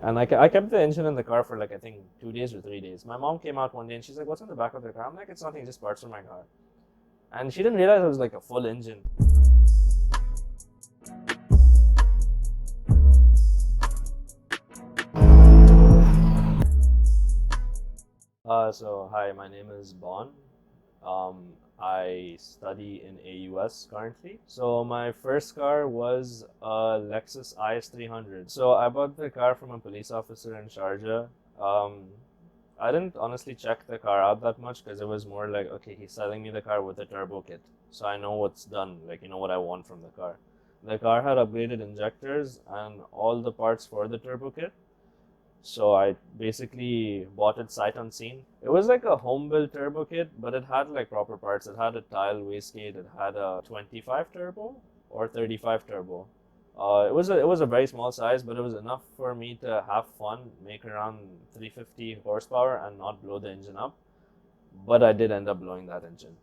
And I kept the engine in the car for like, I think 2 days or 3 days. My mom came out one day and she's like, "What's in the back of the car?" I'm like, "It's nothing, just parts from my car." And she didn't realize it was like a full engine. So hi, my name is Bonn. I study in AUS currently. So my first car was a Lexus IS-300. So I bought the car from a police officer in Sharjah. Um, I didn't honestly check the car out that much because it was more like, okay, he's selling me the car with a turbo kit. So I know what's done, like, what I want from the car. The car had upgraded injectors and all the parts for the turbo kit. So I basically bought it sight unseen. It was like a home built turbo kit, but it had like proper parts. It had a tile wastegate. It had a 25 turbo or 35 turbo. It was a very small size, but it was enough for me to have fun, make around 350 horsepower, and not blow the engine up. But I did end up blowing that engine.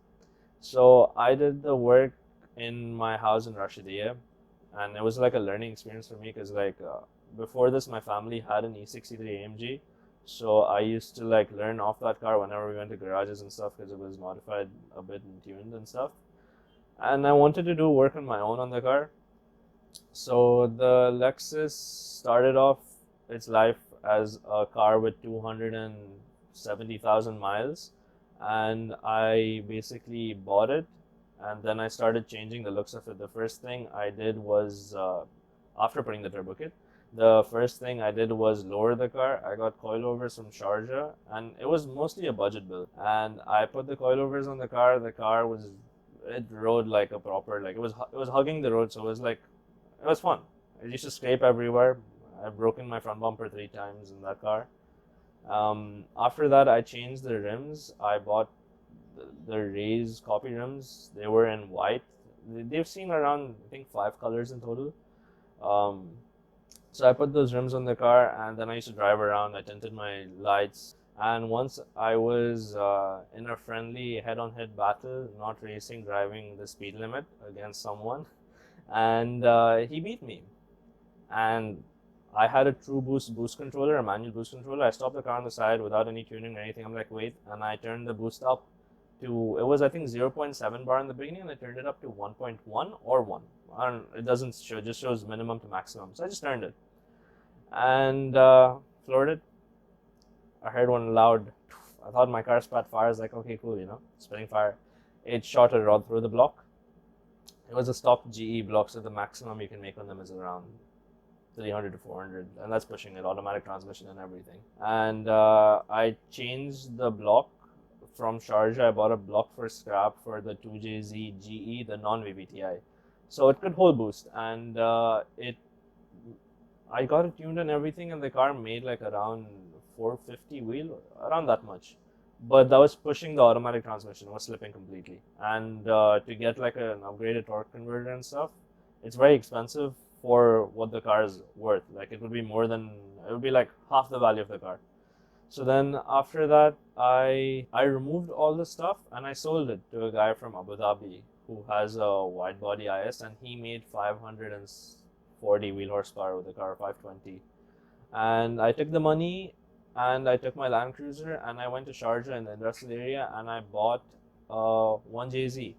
So I did the work in my house in Rashidiyah, and it was like a learning experience for me because before this, my family had an E63 AMG, so I used to like learn off that car whenever we went to garages and stuff because it was modified a bit and tuned and stuff. And I wanted to do work on my own on the car. So the Lexus started off its life as a car with 270,000 miles, and I basically bought it, and then I started changing the looks of it. The first thing I did was, after putting the turbo kit, the first thing I did was lower the car. I got coilovers from Sharjah, and it was mostly a budget build. And I put the coilovers on the car. The car was, it rode like a proper, like it was hugging the road, so it was like, it was fun. I used to scrape everywhere. I've broken my front bumper 3 times in that car. After that, I changed the rims. I bought the Rays copy rims. They were in white. They've seen around, I think, 5 colors in total. Um, so I put those rims on the car, and then I used to drive around. I tinted my lights. And once I was in a friendly head-on-head battle, not racing, driving the speed limit against someone, and he beat me. And I had a true boost controller, a manual boost controller. I stopped the car on the side without any tuning or anything. I'm like, wait, and I turned the boost up to, it was I think 0.7 bar in the beginning, and I turned it up to 1.1 or 1. I don't, it doesn't show, it just shows minimum to maximum. So I just turned it and floored it. I heard one loud. I thought my car spat fire. I was like, okay, cool, spitting fire. It shot a rod through the block. It was a stock GE block, so the maximum you can make on them is around 300 to 400, and that's pushing it, automatic transmission and everything. And I changed the block from Sharjah. I bought a block for scrap for the 2JZ GE, the non-VVTi. So it could hold boost, and I got it tuned and everything, and the car made like around 450 wheel, around that much. But that was pushing the automatic transmission, was slipping completely. And to get like an upgraded torque converter and stuff, it's very expensive for what the car is worth. Like it would be more than, it would be like half the value of the car. So then after that, I removed all the stuff and I sold it to a guy from Abu Dhabi who has a wide body IS, and he made 540 wheel horsepower with the car, 520. And I took the money and I took my Land Cruiser and I went to Sharjah in the industrial area and I bought a 1JZ.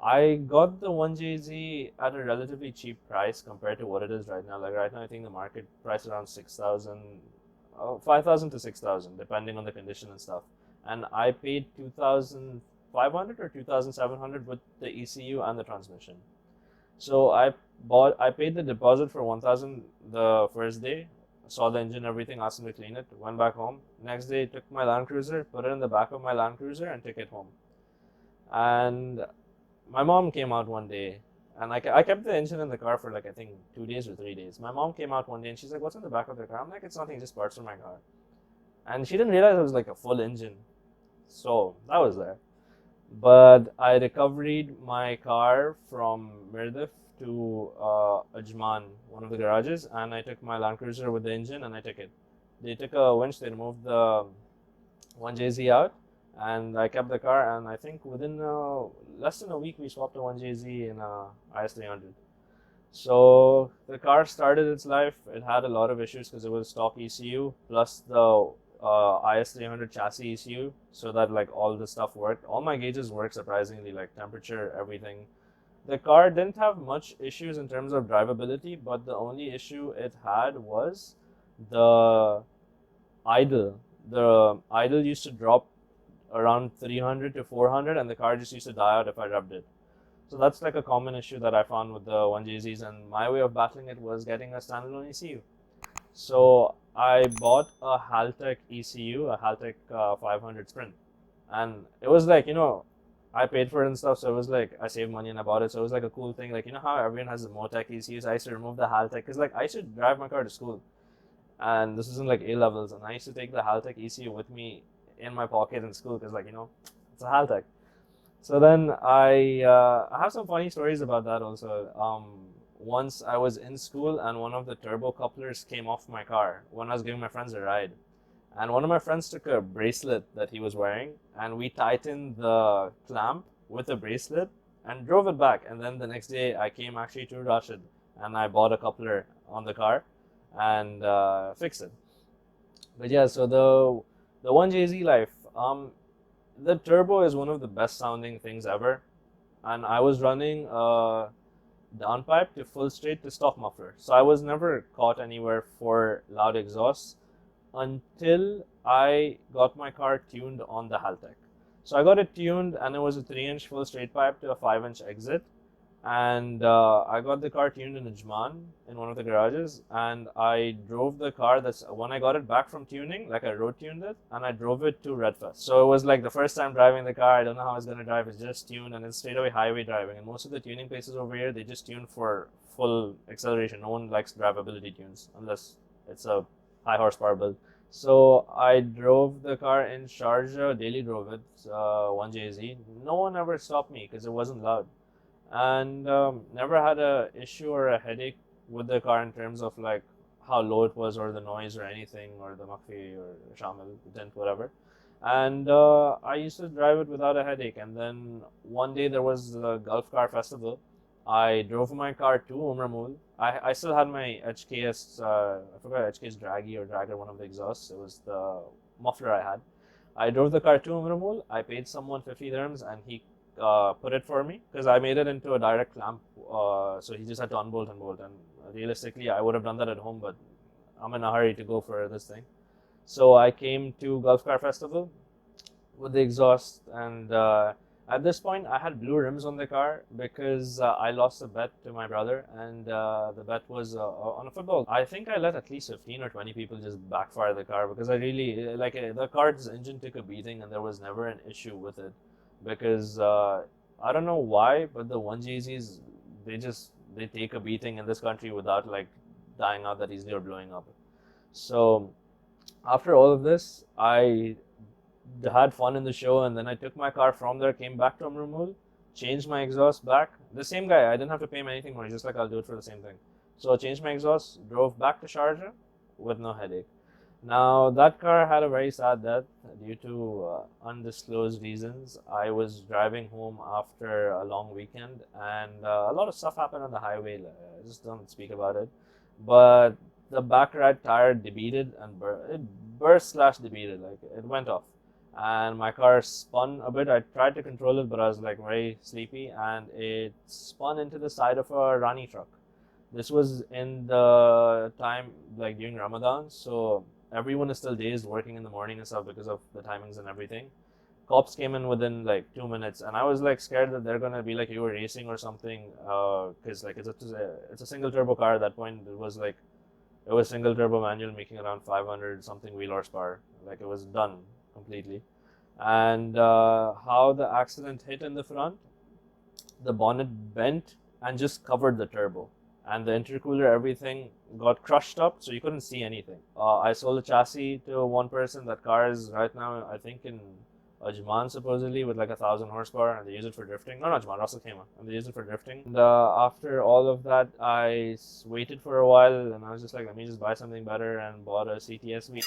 I got the 1JZ at a relatively cheap price compared to what it is right now. Like right now, I think the market price is around 6,000, 5,000 to 6,000, depending on the condition and stuff. And I paid 2,500 or 2,700 with the ECU and the transmission. So I paid the deposit for 1,000 the first day, saw the engine, everything, asked him to clean it, went back home. Next day, took my Land Cruiser, put it in the back of my Land Cruiser, and took it home. And my mom came out one day, and I kept the engine in the car for like, I think, 2 days or 3 days. My mom came out one day and she's like, "What's in the back of the car?" I'm like, "It's nothing, just parts from my car." And she didn't realize it was like a full engine. So that was there. But I recovered my car from Mirdif to Ajman, one of the garages, and I took my Land Cruiser with the engine and I took it. They took a winch, they removed the 1JZ out, and I kept the car, and I think within less than a week we swapped the 1JZ in IS-300. So the car started its life. It had a lot of issues because it was stock ECU plus the IS-300 chassis ECU, so that like all the stuff worked. All my gauges worked surprisingly, like temperature, everything. The car didn't have much issues in terms of drivability, but the only issue it had was the idle. The idle used to drop around 300 to 400, and the car just used to die out if I revved it. So that's like a common issue that I found with the 1JZs, and my way of battling it was getting a standalone ECU. So I bought a Haltech ECU, a Haltech 500 Sprint, and it was like, I paid for it and stuff, so it was like I saved money and I bought it. So it was like a cool thing, like how everyone has the Motec ECUs. I used to remove the Haltech because like I used to drive my car to school, and this was in like A levels, and I used to take the Haltech ECU with me in my pocket in school because like it's a Haltech. So then I have some funny stories about that also. Once I was in school and one of the turbo couplers came off my car when I was giving my friends a ride. And one of my friends took a bracelet that he was wearing and we tightened the clamp with a bracelet and drove it back. And then the next day I came actually to Rashid and I bought a coupler on the car and fixed it. But yeah, so the 1JZ life, the turbo is one of the best sounding things ever. And I was running a downpipe to full straight to stock muffler. So I was never caught anywhere for loud exhausts until I got my car tuned on the Haltech. So I got it tuned and it was a 3-inch full straight pipe to a 5-inch exit. And I got the car tuned in Ajman in one of the garages, and I drove the car. That's when I got it back from tuning, like I road tuned it, and I drove it to Redfest. So it was like the first time driving the car. I don't know how I was gonna drive. It's just tuned, and it's straight away highway driving. And most of the tuning places over here, they just tune for full acceleration. No one likes drivability tunes unless it's a high horsepower build. So I drove the car in Sharjah, daily drove it, 1JZ. No one ever stopped me because it wasn't loud, and never had a issue or a headache with the car in terms of like how low it was or the noise or anything or the Makfi or Shamil dent, whatever. And I used to drive it without a headache. And then one day there was the Gulf Car Festival. I drove my car to Umramul. I still had my HKS, I forgot HKS Draggy or Dragger, one of the exhausts. It was the muffler I had. I drove the car to Umramul. I paid someone 50 dirhams and he put it for me because I made it into a direct clamp, so he just had to unbolt and bolt. And realistically, I would have done that at home, but I'm in a hurry to go for this thing. So I came to Gulf Car Festival with the exhaust, and at this point, I had blue rims on the car because I lost a bet to my brother, and the bet was on a football. I think I let at least 15 or 20 people just backfire the car because I really like the car's engine took a beating, and there was never an issue with it. Because I don't know why, but the 1JZs, they take a beating in this country without like dying out that easily or blowing up. So after all of this, I had fun in the show, and then I took my car from there, came back to Amrumul, changed my exhaust back. The same guy, I didn't have to pay him anything more. He's just like, I'll do it for the same thing. So I changed my exhaust, drove back to Sharjah with no headache. Now, that car had a very sad death due to undisclosed reasons. I was driving home after a long weekend, and a lot of stuff happened on the highway. I just don't speak about it. But the back right tire debeated and it burst slash debeated, like it went off. And my car spun a bit. I tried to control it, but I was like very sleepy, and it spun into the side of a Rani truck. This was in the time like during Ramadan, so everyone is still dazed, working in the morning and stuff because of the timings and everything. Cops came in within like 2 minutes, and I was like scared that they're gonna be like you were racing or something, because like it's a single turbo car at that point. It was single turbo manual making around 500 something wheel horsepower. Like it was done completely. And how the accident hit in the front, the bonnet bent and just covered the turbo, and the intercooler, everything got crushed up, so you couldn't see anything. I sold the chassis to one person. That car is right now, I think, in Ajman supposedly with like 1,000 horsepower, and they use it for drifting. No, not Ajman, Russell Khema, and they use it for drifting. And after all of that, I waited for a while, and I was just like, let me just buy something better, and bought a CTS V.